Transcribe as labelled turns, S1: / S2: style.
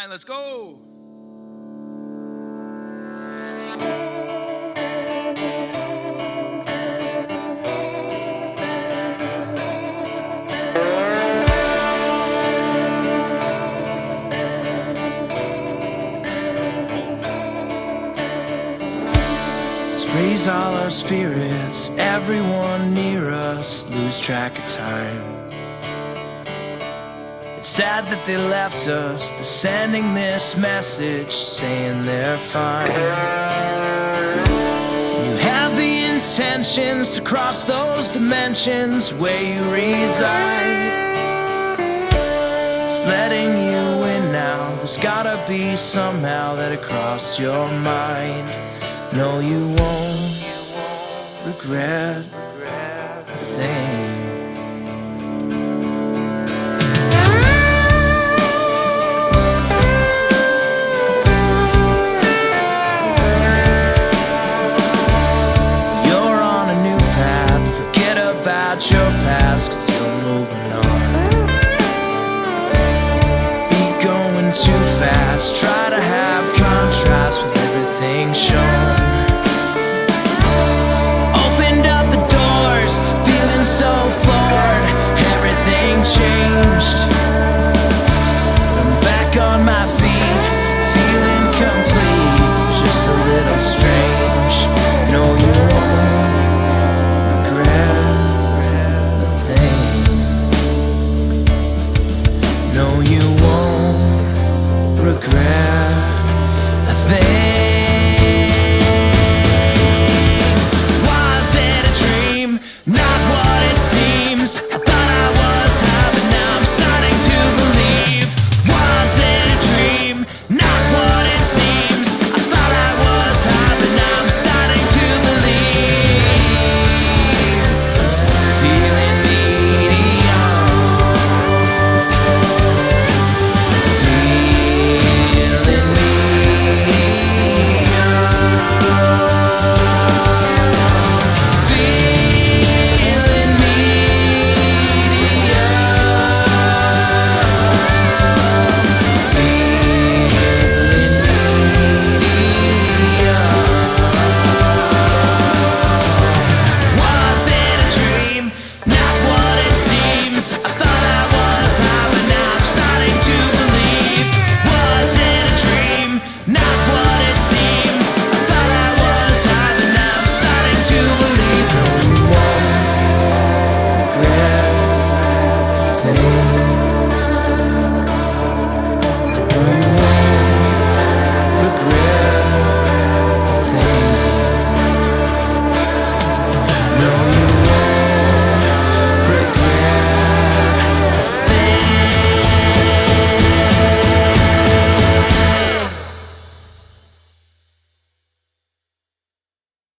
S1: line. Let's go.
S2: Raise all our spirits, everyone near us lose track of time. It's sad that they left us, they're sending this message saying they're fine. You have the intentions to cross those dimensions where you reside. It's letting you in now, there's gotta be somehow that it crossed your mind. No, you won't regret a thing. You're on a new path, forget about your past, 'cause you're moving on. Be going too fast, try to have